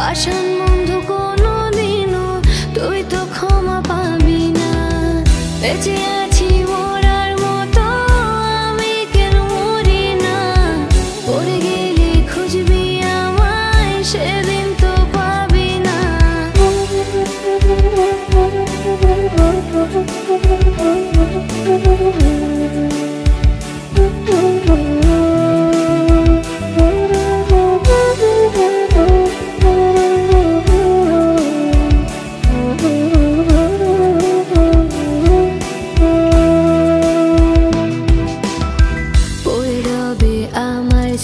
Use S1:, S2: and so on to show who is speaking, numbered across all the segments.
S1: পাষাণ বন্ধু কোনোদিনও তুই তো ক্ষমা পাবি না। বেঁচে আছি মরার মতো আমি কেন মরি না, পড়ে গেলে খুঁজবি আমায় সেদিন তো পাবি না।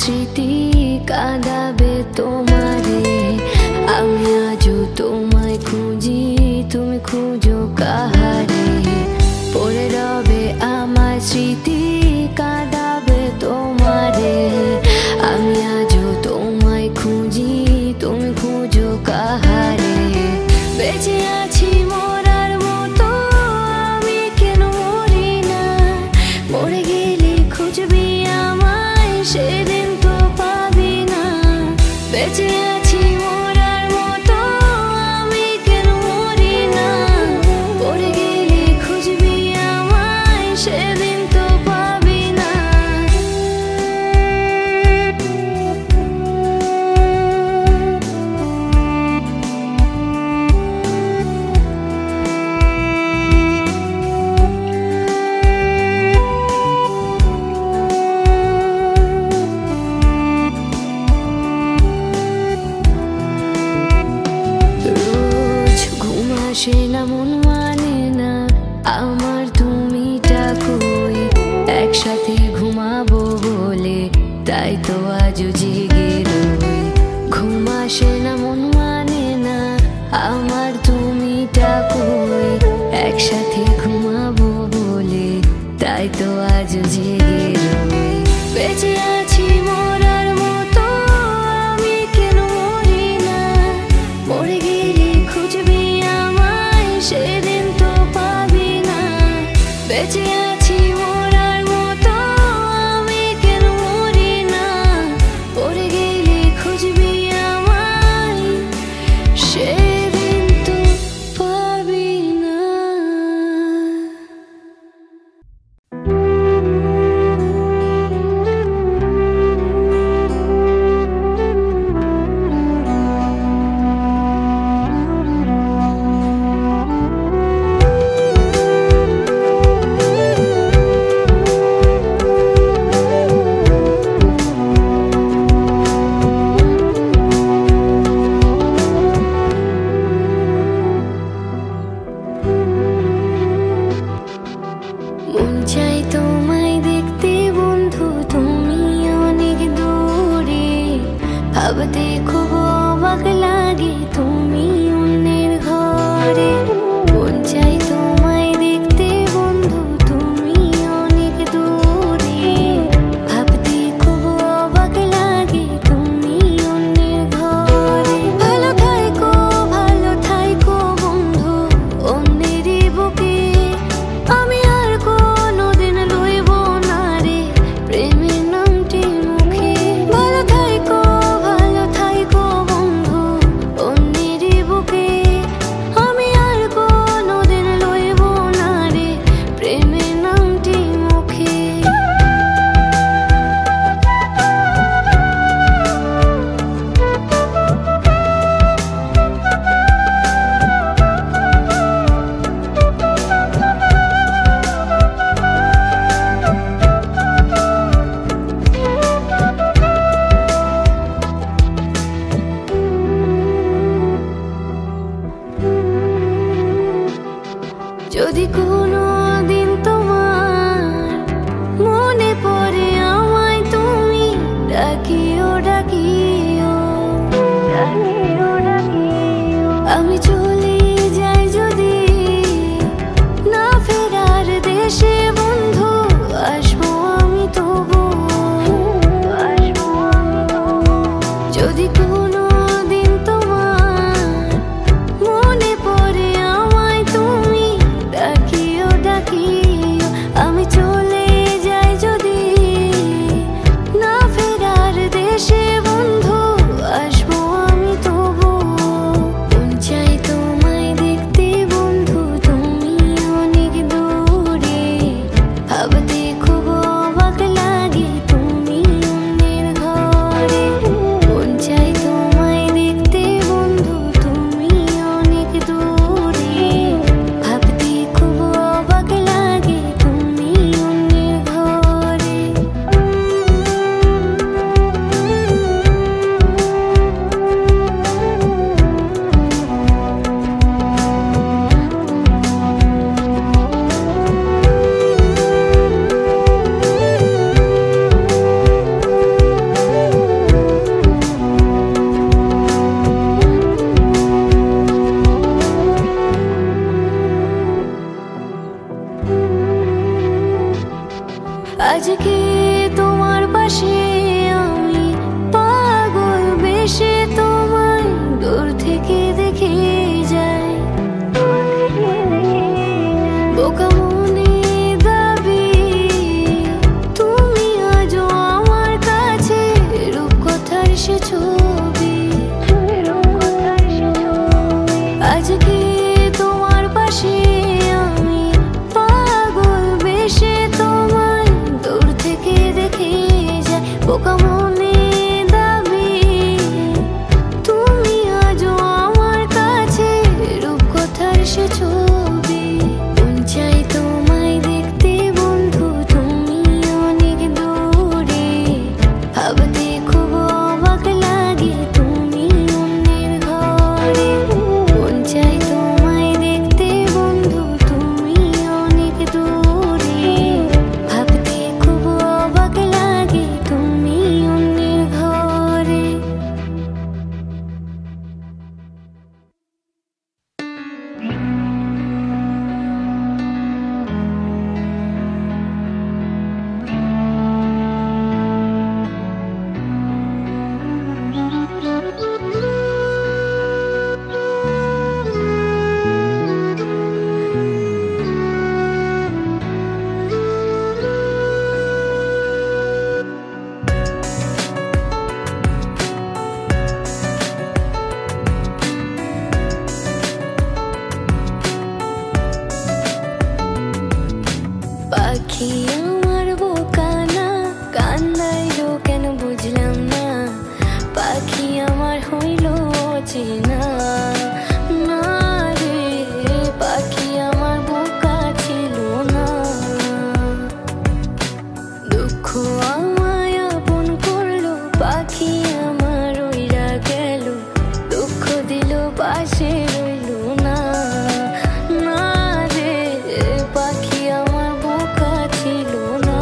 S1: স্মৃতি কাঁদাবে তোমারে, আমি আজও তোমায় খুঁজি তুমি খুঁজো কাহারে। পড়ে রবে আমার স্মৃতি কাঁদাবে তোমারে, আমি আজও তোমায় খুঁজি তুমি খুঁজো কাহারে। বেঁচে আছি মরার মতো আমি কেন মরি না, মরে গেলে খুঁজবি আমায় সেদিন তো পাবি না। বেঁচে আছি মরার মতো আমি কেন মরি না, পড়ে গেলে খুঁজবি আমায় সেদিন তো পাবি না। আসে না মন মানে না আমার তুমিটা কই, একসাথে ঘুমাবো বলে তাই তো আজও জেগে রই। ঘুম আসে না মন মানে না আমার তুমিটা কই, একসাথে ঘুমাবো বলে তাই তো আজও জেগে রই। বেঁচে আছি মরার মতো আমি কেন মরি না, মরে গেলে খুঁজবি সেদিন তো পাবি না। বেঁচে আছি মরার মতো আমি কেন মরি না, পড়ে গেলে খুঁজবি আমায় সেদিন তো পাবি না। আজকে তোমার পাশে আমি পাগল বেশে তোমায় দূর থেকে দেখে যাই। বোকা মনে দাবি তুমি আজও আমার কাছে, রূপকথার সে ছবি। আজকে তোমার পাশে আমি পাগল বেশে তোমায় দূর থেকে দেখে যাই। বোকা মনে দাবি তুমি আজও আমার কাছে, রূপকথার সে ছবি। মন চাই তোমায় দেখতে বন্ধু, তুমি অনেক দূরে। ভাবতে খুব অবাক লাগে তুমি অন্যের ঘরে। মন চাই তোমায় দেখতে বন্ধু, তুমি অনেক দূরে। ভাবতে খুব অবাক লাগে তুমি অন্যের ঘরে। পাখি আমার বোকা না, কান্দাইলো কেন বুঝলাম না। পাখি আমার হইল অচেনা না রে, পাখি আমার বোকা ছিল না। দুঃখ আমায় আপন করলো, পাখি আমার রইরা গেল। দুঃখ দিল পাশে রইল না, না রে পাখি আমার বোকা ছিল না।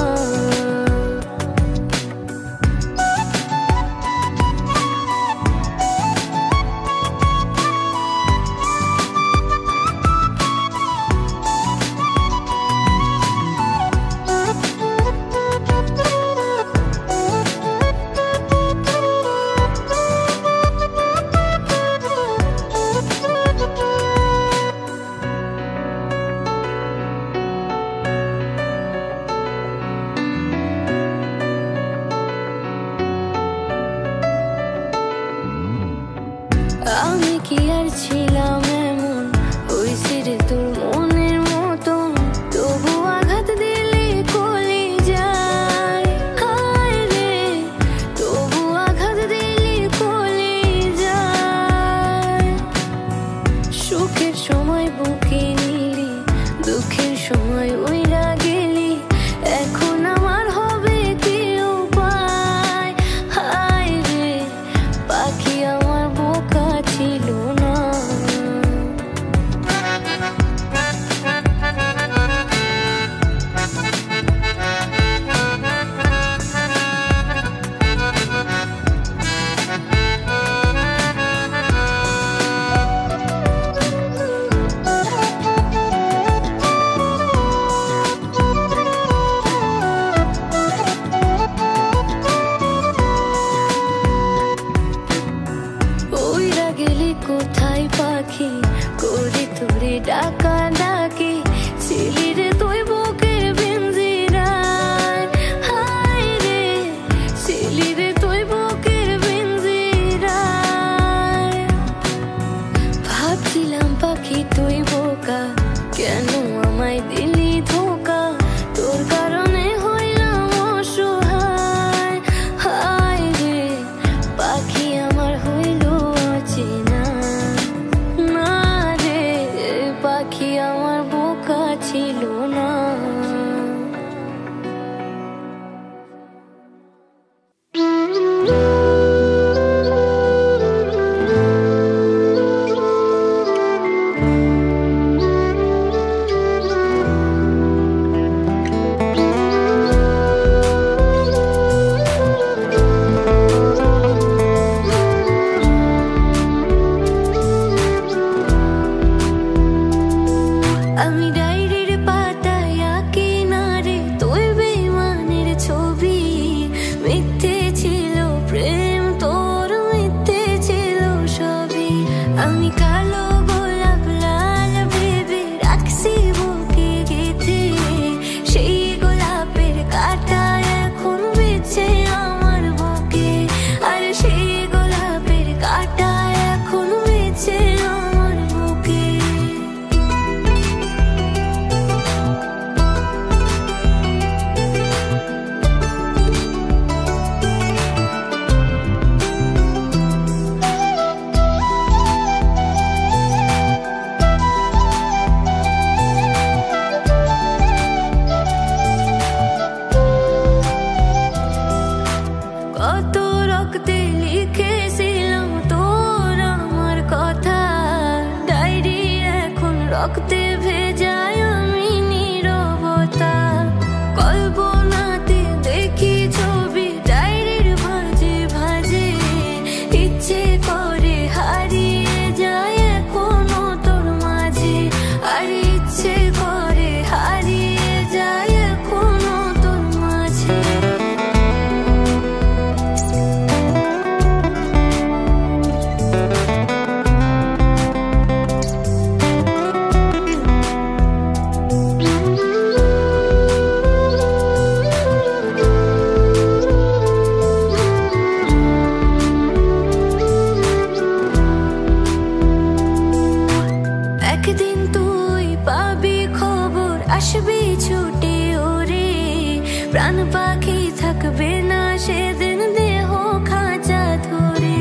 S1: প্রাণ পাখি থাকবে না সেদিন দেহ খাঁচা ধরে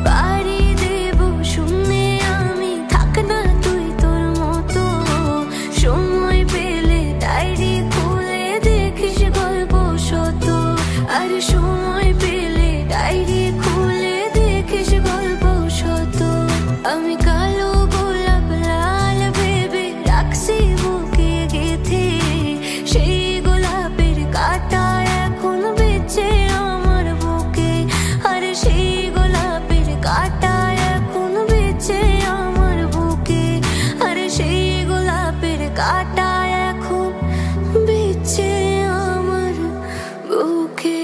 S1: পাড়ি দেব শূন্যে আমি থাক না তুই তোর মতো সময় পেলে ডায়েরি খুলে দেখিস গল্প শত আর সময় পেলে ডায়েরি খুলে দেখিস গল্প শত আমি কালো গোলাপ লাল ভেবে রাখছি বুকে গেঁথে সেই গোলাপের কাঁটা এখন বেঁচে আমার বুকে আর সেই গোলাপের কাঁটা এখন বেঁচে আমার বুকে আর সেই গোলাপের কাঁটা এখন বেঁচে আমার বুকে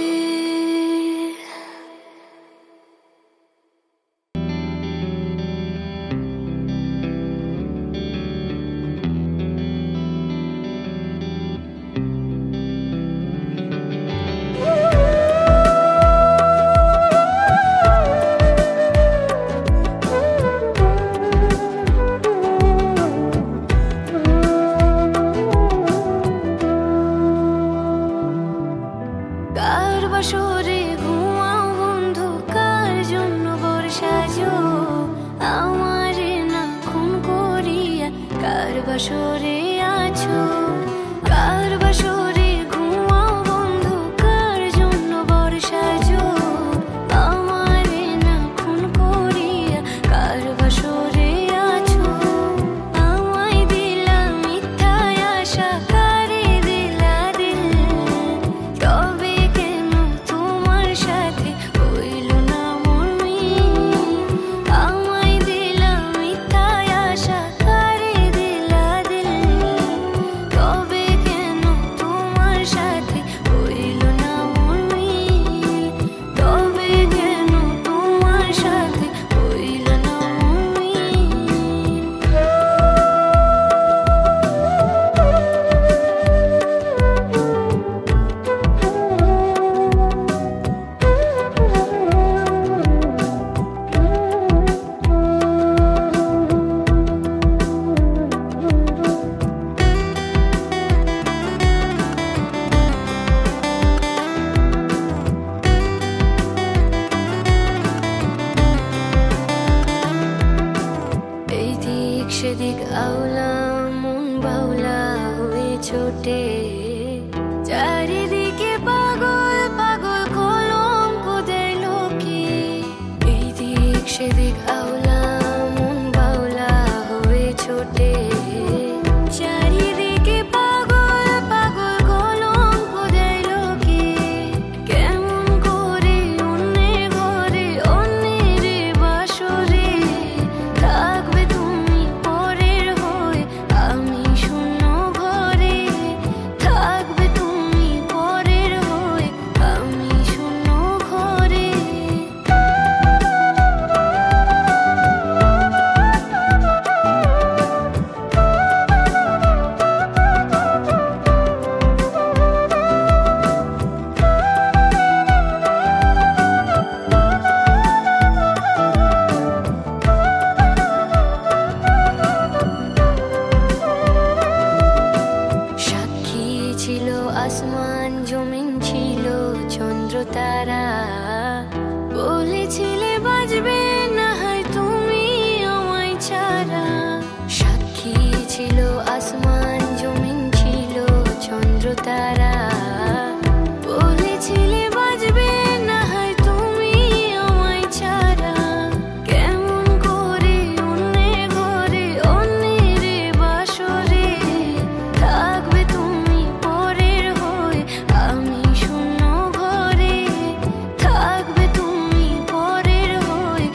S1: কার বাসরে ঘুমাও বন্ধু কার জন্য বর্ষা জো আমারে না খুন করিয়া কার বাসরে আছো কার বাসরে ঘুমাও বন্ধু কার জন্য বর্ষা জো আমারে না খুন করিয়া কার বাসরে আছো আমায় দিলা মিথ্যা আশা কারে দিলা দিল তবে কেন তোমার সাথে হইল না মন আমায় দিলা মিথ্যা আশা কারে দিলা দিল তবে কেন তোমার সাথে হইল না মন তবে কেন তোমার সাথে হইল না মন এই দিক সেদিক আওলা মন বাউলা হয়ে ছোটে চারিদিকে পাগল পাগল কলঙ্ক দেয় লোকে এই দিক সেদিক আওলা মন বাউলা হয়ে ছোটে চারিদিকে পাগল পাগল কলঙ্ক দেয় লোকে কেমন করে অন্যের ঘরে অন্যের বাসরে থাকবে তুমি পরের হয়ে আমি শূন্য ঘরে থাকবে তুমি পরের হয়ে আমি শূন্য ঘরে সাক্ষী ছিল আসমান জমিন ছিল চন্দ্র তারা বলেছিলে বাজবে না হয় তুমি আমায় ছাড়া সাক্ষী ছিল আসমান জমিন ছিল চন্দ্র তারা বলেছিলে বাজবে না হয় তুমি আমায় ছাড়া কেমন করে অন্যের ঘরে অন্যের বাসরে থাকবে তুমি পরের হয়ে আমি শূন্য ঘরে থাকবে তুমি পরের হয়ে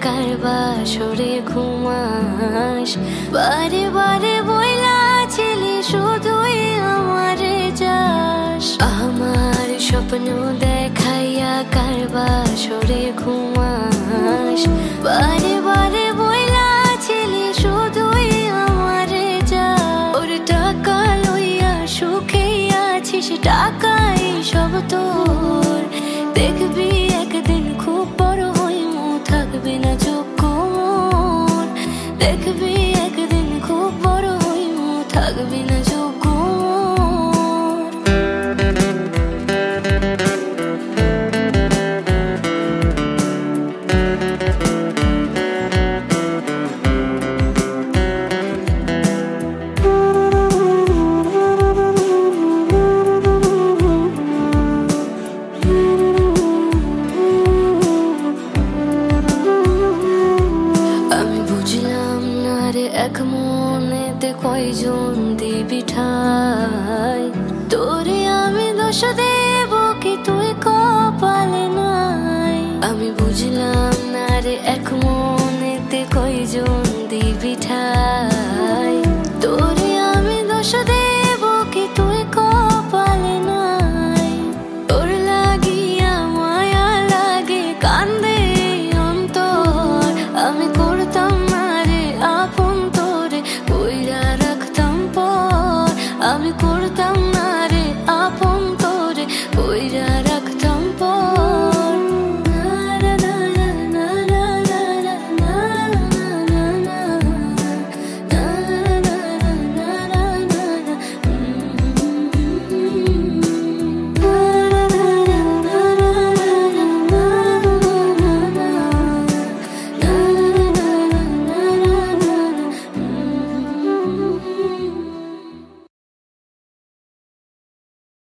S1: কার বাসরে ঘুমাস বারে বারে বইলাছিলি শুধুই আমারে চাস আমার স্বপ্ন দেখাইয়া কার বাসরে ঘুমাস বারে বারে বইলাছিলি শুধুই আমারে চাস ওর টাকা লইয়া সুখে আছিস টাকাই সব তোর দেখবি একদিন খুব বড় হইমু থাকবি না যোগ্য মন দেখবি একদিন খুব বড় হইমু থাকবি না যোগ্য এক মনেতে কয়জন দিবি ঠাই তোরে আমি দোষ দেব কি তুই কপালে নাই আমি বুঝলাম না রে এক মনেতে কয়জন দিবি ঠাই